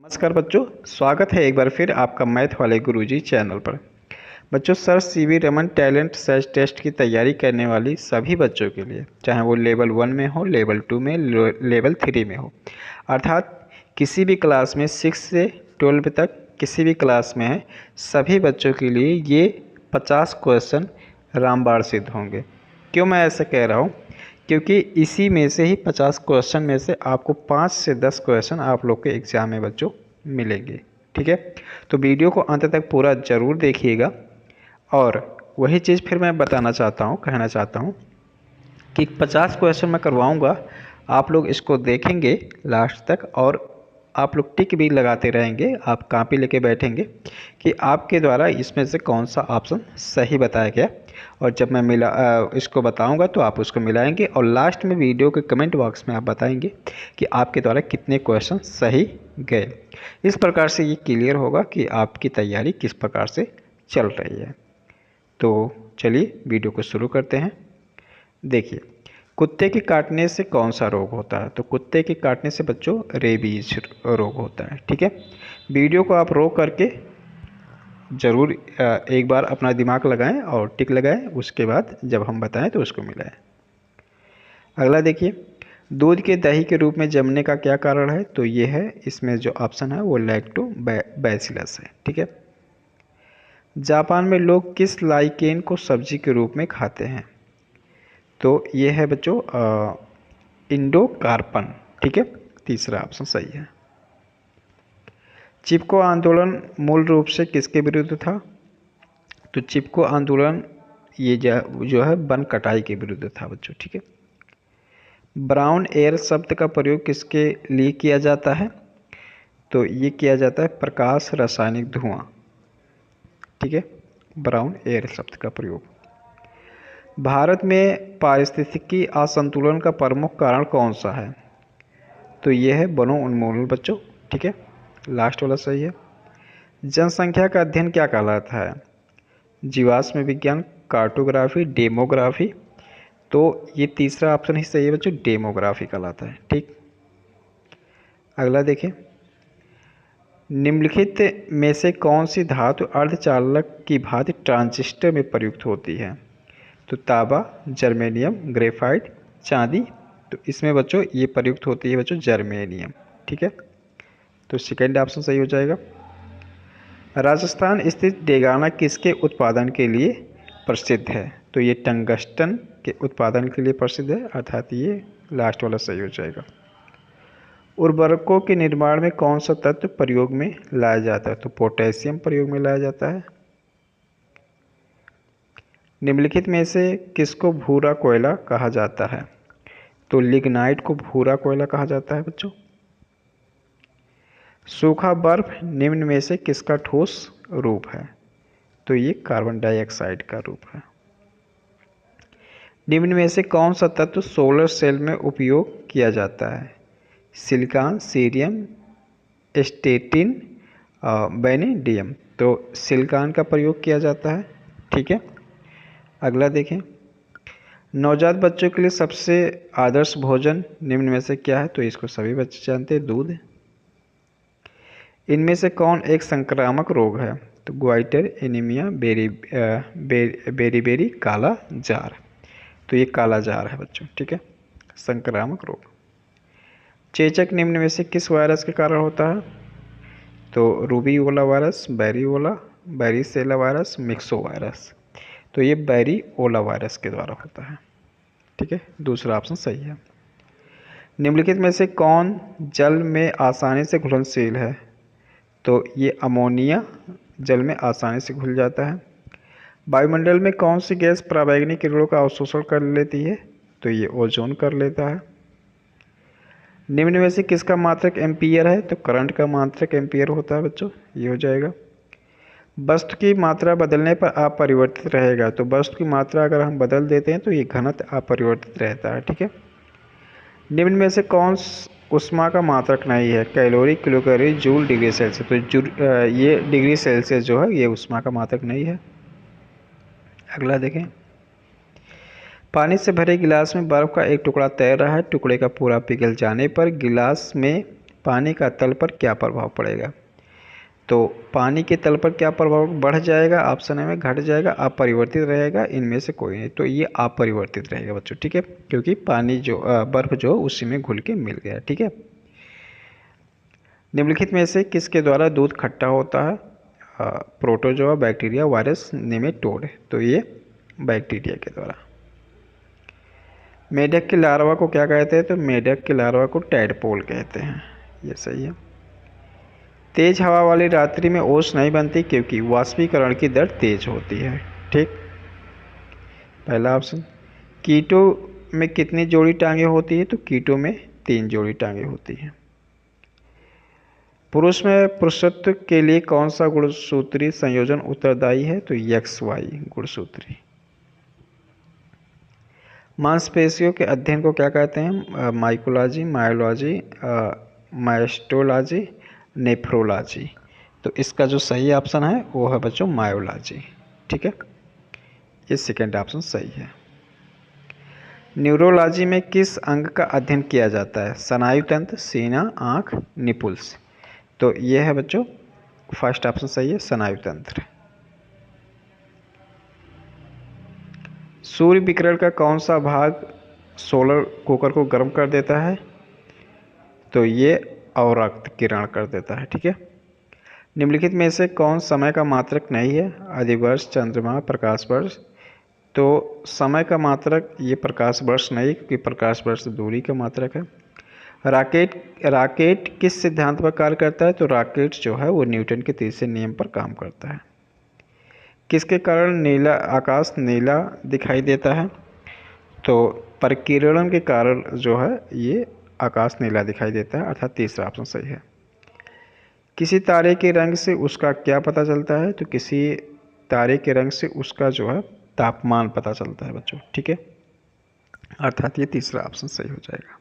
नमस्कार बच्चों, स्वागत है एक बार फिर आपका मैथ वाले गुरुजी चैनल पर। बच्चों, sir C V Raman talent search test की तैयारी करने वाली सभी बच्चों के लिए, चाहे वो लेवल 1 में हो, लेवल 2 में, लेवल 3 में हो, अर्थात किसी भी क्लास में 6 से 12 तक किसी भी क्लास में है, सभी बच्चों के लिए ये 50 क्वेश्चन रामबाण सिद्ध होंगे। क्यों मैं ऐसा कह रहा हूँ? क्योंकि इसी में से ही 50 क्वेश्चन में से आपको 5 से 10 क्वेश्चन आप लोग के एग्ज़ाम में बच्चों मिलेंगे। ठीक है, तो वीडियो को अंत तक पूरा ज़रूर देखिएगा। और वही चीज़ फिर मैं बताना चाहता हूँ, कहना चाहता हूँ कि 50 क्वेश्चन मैं करवाऊँगा, आप लोग इसको देखेंगे लास्ट तक और आप लोग टिक भी लगाते रहेंगे, आप कॉपी लेके बैठेंगे कि आपके द्वारा इसमें से कौन सा ऑप्शन सही बताया गया। और जब मैं इसको बताऊंगा तो आप उसको मिलाएंगे और लास्ट में वीडियो के कमेंट बॉक्स में आप बताएंगे कि आपके द्वारा कितने क्वेश्चन सही गए। इस प्रकार से ये क्लियर होगा कि आपकी तैयारी किस प्रकार से चल रही है। तो चलिए वीडियो को शुरू करते हैं। देखिए, कुत्ते के काटने से कौन सा रोग होता है? तो कुत्ते के काटने से बच्चों रेबीज रोग होता है। ठीक है, वीडियो को आप रोक करके ज़रूर एक बार अपना दिमाग लगाएं और टिक लगाएं, उसके बाद जब हम बताएं तो उसको मिलाएं। अगला देखिए, दूध के दही के रूप में जमने का क्या कारण है? तो ये है, इसमें जो ऑप्शन है वो लैक्टोबैसिलस है। ठीक है, जापान में लोग किस लाइकेन को सब्जी के रूप में खाते हैं? तो ये है बच्चों इंडोकार्पन। ठीक है, तीसरा ऑप्शन सही है। चिपको आंदोलन मूल रूप से किसके विरुद्ध था? तो चिपको आंदोलन ये जो है वन कटाई के विरुद्ध था बच्चों। ठीक है, ब्राउन एयर शब्द का प्रयोग किसके लिए किया जाता है? तो ये किया जाता है प्रकाश रासायनिक धुआं। ठीक है, ब्राउन एयर शब्द का प्रयोग। भारत में पारिस्थितिकी असंतुलन का प्रमुख कारण कौन सा है? तो ये है वनों उन्मूलन बच्चों। ठीक है, लास्ट वाला सही है। जनसंख्या का अध्ययन क्या कहलाता है? जीवाश्म विज्ञान, कार्टोग्राफी, डेमोग्राफी। तो ये तीसरा ऑप्शन ही सही है बच्चों, डेमोग्राफी कहलाता है। ठीक, अगला देखें, निम्नलिखित में से कौन सी धातु अर्धचालक की भांति ट्रांजिस्टर में प्रयुक्त होती है? तो तांबा, जर्मेनियम, ग्रेफाइट, चांदी। तो इसमें बच्चों ये प्रयुक्त होती है बच्चों जर्मेनियम। ठीक है, तो सेकेंड ऑप्शन सही हो जाएगा। राजस्थान स्थित डेगाना किसके उत्पादन के लिए प्रसिद्ध है? तो ये टंगस्टन के उत्पादन के लिए प्रसिद्ध है, अर्थात ये लास्ट वाला सही हो जाएगा। उर्वरकों के निर्माण में कौन सा तत्व प्रयोग में लाया जाता है? तो पोटेशियम प्रयोग में लाया जाता है। निम्नलिखित में से किसको भूरा कोयला कहा जाता है? तो लिग्नाइट को भूरा कोयला कहा जाता है बच्चों। सूखा बर्फ निम्न में से किसका ठोस रूप है? तो ये कार्बन डाइऑक्साइड का रूप है। निम्न में से कौन सा तत्व सोलर सेल में उपयोग किया जाता है? सिलिकॉन, सीरियम, स्टेटिन, वेनेडियम। तो सिलिकॉन का प्रयोग किया जाता है। ठीक है, अगला देखें, नवजात बच्चों के लिए सबसे आदर्श भोजन निम्न में से क्या है? तो इसको सभी बच्चे जानते हैं, दूध। इनमें से कौन एक संक्रामक रोग है? तो ग्वाइटर, एनीमिया, बेरी काला जार। तो ये काला जार है बच्चों। ठीक है, संक्रामक रोग। चेचक निम्न में से किस वायरस के कारण होता है? तो रूबीओला वायरस, बैरीसेला वायरस, मिक्सो वायरस। तो ये बैरीओला वायरस के द्वारा होता है। ठीक है, दूसरा ऑप्शन सही है। निम्नलिखित में से कौन जल में आसानी से घुलनशील है? तो ये अमोनिया जल में आसानी से घुल जाता है। वायुमंडल में कौन सी गैस पराबैंगनी किरणों का अवशोषण कर लेती है? तो ये ओजोन कर लेता है। निम्न में से किसका मात्रक एम्पियर है? तो करंट का मात्रक एम्पियर होता है बच्चों, ये हो जाएगा। वस्तु की मात्रा बदलने पर अपरिवर्तित रहेगा। तो वस्तु की मात्रा अगर हम बदल देते हैं तो ये घनत्व अपरिवर्तित रहता है। ठीक है, निम्न में से कौन ऊष्मा का मात्रक नहीं है? Calorie, kilocalorie, joule, degree Celsius. तो ये डिग्री सेल्सियस जो है ये ऊष्मा का मात्रक नहीं है। अगला देखें, पानी से भरे गिलास में बर्फ का एक टुकड़ा तैर रहा है। टुकड़े का पूरा पिघल जाने पर गिलास में पानी का तल पर क्या प्रभाव पड़ेगा? तो पानी के तल पर क्या प्रभाव, बढ़ जाएगा, ऑप्शन में घट जाएगा, अपरिवर्तित रहेगा, इनमें से कोई नहीं। तो ये अपरिवर्तित रहेगा बच्चों, ठीक है, क्योंकि पानी जो बर्फ जो उसी में घुल के मिल गया, ठीक है। निम्नलिखित में से किसके द्वारा दूध खट्टा होता है? Protozoa, bacteria, virus, nematode. तो ये बैक्टीरिया के द्वारा। मेढक के लार्वा को क्या कहते हैं? तो मेढक के लार्वा को टैडपोल कहते हैं, ये सही है। तेज हवा वाली रात्रि में ओस नहीं बनती क्योंकि वाष्पीकरण की दर तेज होती है, ठीक, पहला ऑप्शन। कीटों में कितनी जोड़ी टांगे होती है? तो कीटों में 3 जोड़ी टांगे होती हैं। पुरुष में पुरुषत्व के लिए कौन सा गुणसूत्री संयोजन उत्तरदायी है? तो XY गुणसूत्री। मांसपेशियों के अध्ययन को क्या कहते हैं? माइकोलॉजी, मायोलॉजी, माइस्टोलॉजी, नेफ्रोलॉजी। तो इसका जो सही ऑप्शन है वो है बच्चों मायोलॉजी, ठीक है, ये सेकेंड ऑप्शन सही है। न्यूरोलॉजी में किस अंग का अध्ययन किया जाता है? स्नायु तंत्र, सीना, आँख, निपुल्स। तो ये है बच्चों फर्स्ट ऑप्शन सही है, स्नायु तंत्र। सूर्य विकिरण का कौन सा भाग सोलर कुकर को गर्म कर देता है? तो ये अवरक्त किरण कर देता है, ठीक है। निम्नलिखित में से कौन समय का मात्रक नहीं है? अधिवर्ष, चंद्रमा, प्रकाश वर्ष। तो समय का मात्रक ये प्रकाश वर्ष नहीं, क्योंकि प्रकाश वर्ष दूरी का मात्रक है। राकेट किस सिद्धांत पर कार्य करता है? तो राकेट जो है वो न्यूटन के तीसरे नियम पर काम करता है। किसके कारण नीला आकाश नीला दिखाई देता है? तो परिकिरण के कारण जो है ये आकाश नीला दिखाई देता है, अर्थात तीसरा ऑप्शन सही है। किसी तारे के रंग से उसका क्या पता चलता है? तो किसी तारे के रंग से उसका जो है तापमान पता चलता है बच्चों, ठीक है, अर्थात ये तीसरा ऑप्शन सही हो जाएगा।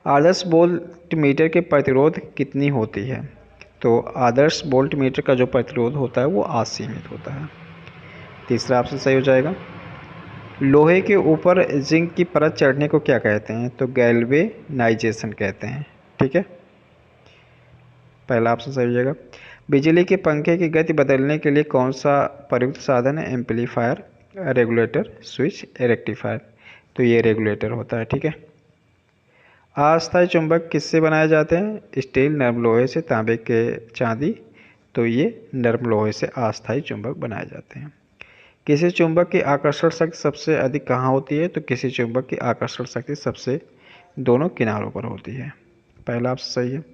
आदर्श वोल्ट मीटर के प्रतिरोध कितनी होती है? तो आदर्श वोल्ट मीटर का जो प्रतिरोध होता है वो असीमित होता है, तीसरा ऑप्शन सही हो जाएगा। लोहे के ऊपर जिंक की परत चढ़ने को क्या कहते हैं? तो गैल्वेनाइजेशन कहते हैं, ठीक है, पहला ऑप्शन सही हो जाएगा। बिजली के पंखे की गति बदलने के लिए कौन सा प्रयुक्त साधन है? Amplifier, regulator, switch, rectifier. तो ये रेगुलेटर होता है, ठीक है। अस्थायी चुंबक किससे बनाए जाते हैं? स्टील, नरम लोहे से, तांबे के, चांदी। तो ये नरम लोहे से अस्थायी चुंबक बनाए जाते हैं। किसी चुंबक की आकर्षण शक्ति सबसे अधिक कहाँ होती है? तो किसी चुंबक की आकर्षण शक्ति सबसे दोनों किनारों पर होती है, पहला ऑप्शन सही है।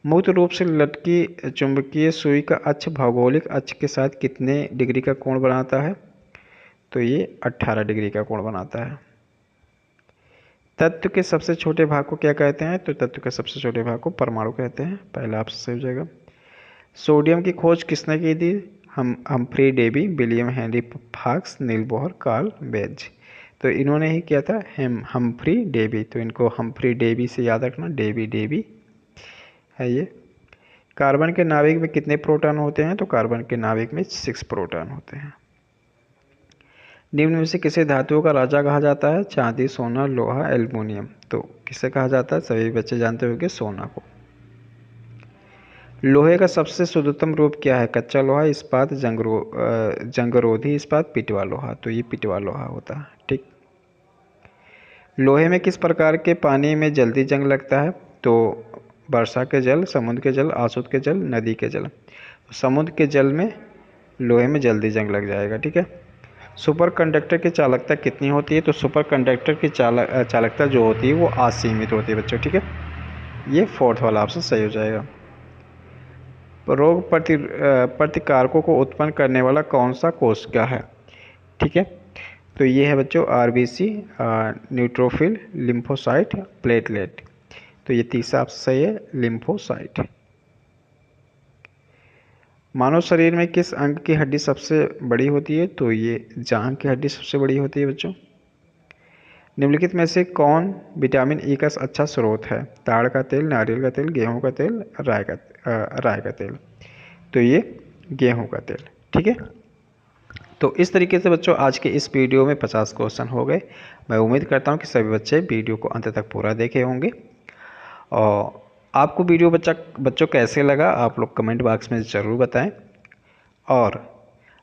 मुक्त रूप से लटकी चुंबकीय सुई का अक्ष भौगोलिक अक्ष के साथ कितने डिग्री का कोण बनाता है? तो ये 18 डिग्री का कोण बनाता है। तत्व के सबसे छोटे भाग को क्या कहते हैं? तो तत्व के सबसे छोटे भाग को परमाणु कहते हैं, पहला ऑप्शन सही हो जाएगा। सोडियम की खोज किसने की थी? Humphry Davy, William Henry Fox, Niels Bohr, Karl बेज। तो इन्होंने ही किया था, हम्फ्री डेवी। तो इनको हम्फ्री डेवी से याद रखना, डेवी है ये। कार्बन के नाभिक में कितने प्रोटॉन होते हैं? तो कार्बन के नाभिक में 6 प्रोटॉन होते हैं। निम्न में से किसे धातुओं का राजा कहा जाता है? चांदी, सोना, लोहा, एल्युमिनियम। तो किसे कहा जाता है? सभी बच्चे जानते होंगे, सोना को। लोहे का सबसे शुद्धतम रूप क्या है? कच्चा लोहा, इस्पात, जंगरोधी इस्पात, पिटवा लोहा। तो ये पिटवा लोहा होता है, ठीक। लोहे में किस प्रकार के पानी में जल्दी जंग लगता है? तो वर्षा के जल, समुद्र के जल, आसुत के जल, नदी के जल। समुद्र के जल में लोहे में जल्दी जंग लग जाएगा, ठीक है। सुपर कंडक्टर की चालकता कितनी होती है? तो सुपर कंडक्टर की चालकता जो होती है वो असीमित होती है बच्चों, ठीक है, ये फोर्थ वाला ऑप्शन सही हो जाएगा। रोग प्रतिकारकों को उत्पन्न करने वाला कौन सा कोशिका है? ठीक है, तो ये है बच्चों RBC, न्यूट्रोफिल, लिम्फोसाइट, प्लेटलेट। तो ये तीसरा ऑप्शन सही है, लिम्फोसाइट। मानव शरीर में किस अंग की हड्डी सबसे बड़ी होती है? तो ये जांघ की हड्डी सबसे बड़ी होती है बच्चों। निम्नलिखित में से कौन विटामिन ई का अच्छा स्रोत है? ताड़ का तेल, नारियल का तेल, गेहूं का तेल, राई का तेल। तो ये गेहूं का तेल, ठीक है। तो इस तरीके से बच्चों आज के इस वीडियो में 50 क्वेश्चन हो गए। मैं उम्मीद करता हूं कि सभी बच्चे वीडियो को अंत तक पूरा देखे होंगे। और आपको वीडियो बच्चों कैसे लगा आप लोग कमेंट बॉक्स में ज़रूर बताएं। और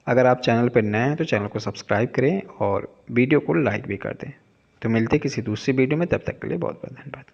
अगर आप चैनल पर नए हैं तो चैनल को सब्सक्राइब करें और वीडियो को लाइक भी कर दें। तो मिलते किसी दूसरी वीडियो में, तब तक के लिए बहुत बहुत धन्यवाद।